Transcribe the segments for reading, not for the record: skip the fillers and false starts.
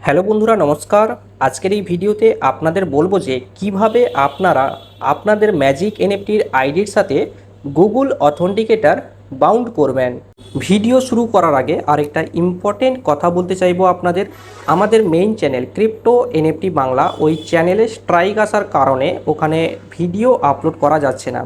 Hello বন্ধুরা, নমস্কার। আজকের এই ভিডিওতে আপনাদের বলবো যে কিভাবে আপনারা আপনাদের ম্যাজিক এনএফটির আইডির সাথে গুগল অথেন্টিকেটর বাউন্ড করবেন। ভিডিও শুরু করার আগে আরেকটা ইম্পর্টেন্ট কথা বলতে চাইবো আপনাদের। আমাদের main channel crypto NFT Bangla, ওই চ্যানেলে স্ট্রাইক আসার কারণে ওখানে ভিডিও আপলোড করা যাচ্ছে না।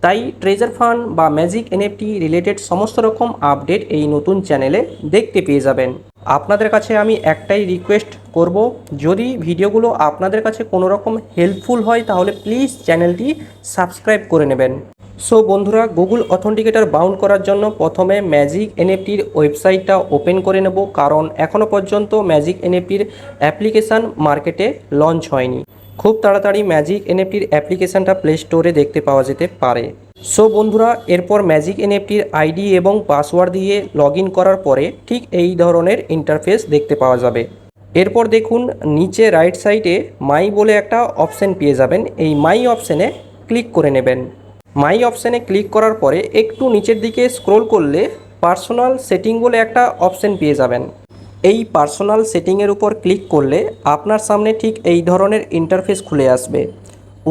তাই ট্রেজার ফান্ড বা ম্যাজিক এনএফটি রিলেটেড সমস্ত রকম আপডেট এই নতুন চ্যানেলে দেখতে পেয়ে যাবেন। আপনাদের কাছে আমি একটাই রিকোয়েস্ট করব, যদি ভিডিওগুলো আপনাদের কাছে কোনো রকম হেল্পফুল হয় তাহলে প্লিজ চ্যানেলটি সাবস্ক্রাইব করে নেবেন। সো বন্ধুরা, গুগল অথেন্টিকেটর বাউন্ড করার জন্য প্রথমে ম্যাজিক এনএফটির ওয়েবসাইটটা ওপেন করে নেব, কারণ এখনও পর্যন্ত ম্যাজিক এনএফটির অ্যাপ্লিকেশান মার্কেটে লঞ্চ হয়নি। খুব তাড়াতাড়ি ম্যাজিক এনএফটির অ্যাপ্লিকেশানটা প্লে স্টোরে দেখতে পাওয়া যেতে পারে। সো বন্ধুরা, এরপর ম্যাজিক এনএফটির আইডি এবং পাসওয়ার্ড দিয়ে লগ ইন করার পরে ঠিক এই ধরনের ইন্টারফেস দেখতে পাওয়া যাবে। এরপর দেখুন নিচে রাইট সাইডে মাই বলে একটা অপশান পেয়ে যাবেন। এই মাই অপশানে ক্লিক করে নেবেন। মাই অপশানে ক্লিক করার পরে একটু নিচের দিকে স্ক্রোল করলে পার্সোনাল সেটিং বলে একটা অপশান পেয়ে যাবেন। এই পার্সোনাল সেটিংয়ের উপর ক্লিক করলে আপনার সামনে ঠিক এই ধরনের ইন্টারফেস খুলে আসবে।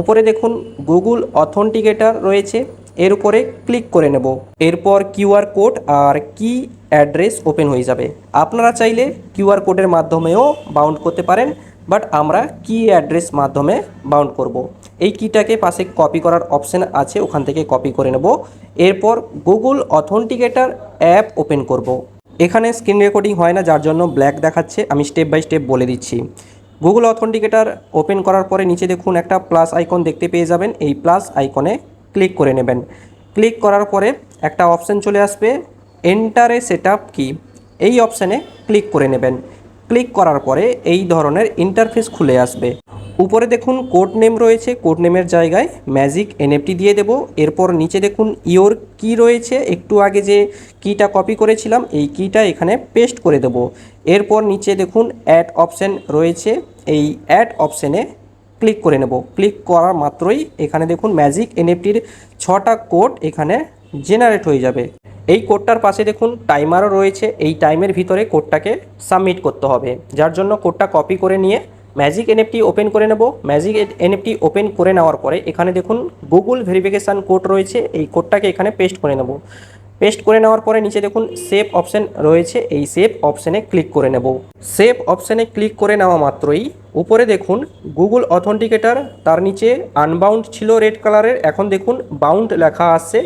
উপরে দেখুন গুগল অথেন্টিকেটর রয়েছে, এর উপরে ক্লিক করে নেব। এরপর কিউআর কোড আর কি অ্যাড্রেস ওপেন হয়ে যাবে। আপনারা চাইলে কিউআর কোডের মাধ্যমেও বাউন্ড করতে পারেন, বাট আমরা কি অ্যাড্রেস মাধ্যমে বাউন্ড করব। এই কিটাকে পাশে কপি করার অপশান আছে, ওখান থেকে কপি করে নেব। এরপর গুগল অথেন্টিকেটর অ্যাপ ওপেন করব। এখানে স্ক্রিন রেকর্ডিং হয় না, যার জন্য ব্ল্যাক দেখাচ্ছে। আমি স্টেপ বাই স্টেপ বলে দিচ্ছি। গুগল অথেন্টিকেটর ওপেন করার পরে নিচে দেখুন একটা প্লাস আইকন দেখতে পেয়ে যাবেন। এই প্লাস আইকনে ক্লিক করে নেবেন। ক্লিক করার পরে একটা অপশান চলে আসবে, এন্টার এ সেটআপ কি। এই অপশানে ক্লিক করে নেবেন। ক্লিক করার পরে এই ধরনের ইন্টারফেস খুলে আসবে। উপরে দেখুন কোড নেম রয়েছে, কোড নেমের জায়গায় ম্যাজিক এনএফটি দিয়ে দেব। এরপর নিচে দেখুন ইওর কি রয়েছে, একটু আগে যে কিটা কপি করেছিলাম এই কিটা এখানে পেস্ট করে দেব। এরপর নিচে দেখুন অ্যাড অপশান রয়েছে, এই অ্যাড অপশানে ক্লিক করে নেব। ক্লিক করার মাত্রই এখানে দেখুন ম্যাজিক এনএফটির 6টা কোড এখানে জেনারেট হয়ে যাবে। এই কোডটার পাশে দেখুন টাইমারও রয়েছে, এই টাইমের ভিতরে কোডটাকে সাবমিট করতে হবে, যার জন্য কোডটা কপি করে নিয়ে ম্যাজিক এনএফটি ওপেন করে নেব। ম্যাজিক এনএফটি ওপেন করে নেওয়ার পরে এখানে দেখুন গুগল ভেরিফিকেশান কোড রয়েছে, এই কোডটাকে এখানে পেস্ট করে নেব। পেস্ট করে নেওয়ার পরে নিচে দেখুন সেভ অপশান রয়েছে, এই সেভ অপশানে ক্লিক করে নেব। সেভ অপশানে ক্লিক করে নেওয়া মাত্রই উপরে দেখুন গুগল অথেন্টিকেটর, তার নিচে আনবাউন্ড ছিল রেড কালারের, এখন দেখুন বাউন্ড লেখা আসছে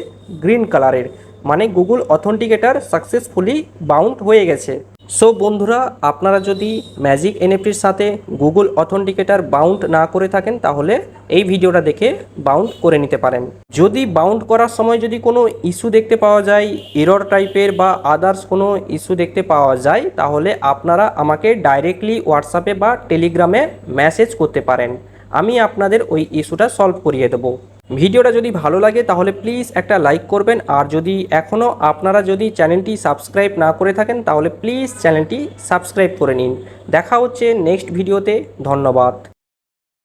গ্রিন কালারের, মানে গুগল অথেন্টিকেটর সাকসেসফুলি বাউন্ড হয়ে গেছে। সো বন্ধুরা, আপনারা যদি ম্যাজিক এনএফটির সাথে গুগল অথেন্টিকেটর বাউন্ড না করে থাকেন তাহলে এই ভিডিওটা দেখে বাউন্ড করে নিতে পারেন। যদি বাউন্ড করার সময় যদি কোনো ইস্যু দেখতে পাওয়া যায়, এরর টাইপের বা আদার্স কোনো ইস্যু দেখতে পাওয়া যায়, তাহলে আপনারা আমাকে ডাইরেক্টলি হোয়াটসঅ্যাপে বা টেলিগ্রামে মেসেজ করতে পারেন। আমি আপনাদের ওই ইস্যুটা সলভ করিয়ে দেবো। ভিডিওটা যদি ভালো লাগে তাহলে প্লিজ একটা লাইক করবেন, আর যদি এখনও আপনারা যদি চ্যানেলটি সাবস্ক্রাইব না করে থাকেন তাহলে প্লিজ চ্যানেলটি সাবস্ক্রাইব করে নিন। দেখা হচ্ছে নেক্সট ভিডিওতে। ধন্যবাদ।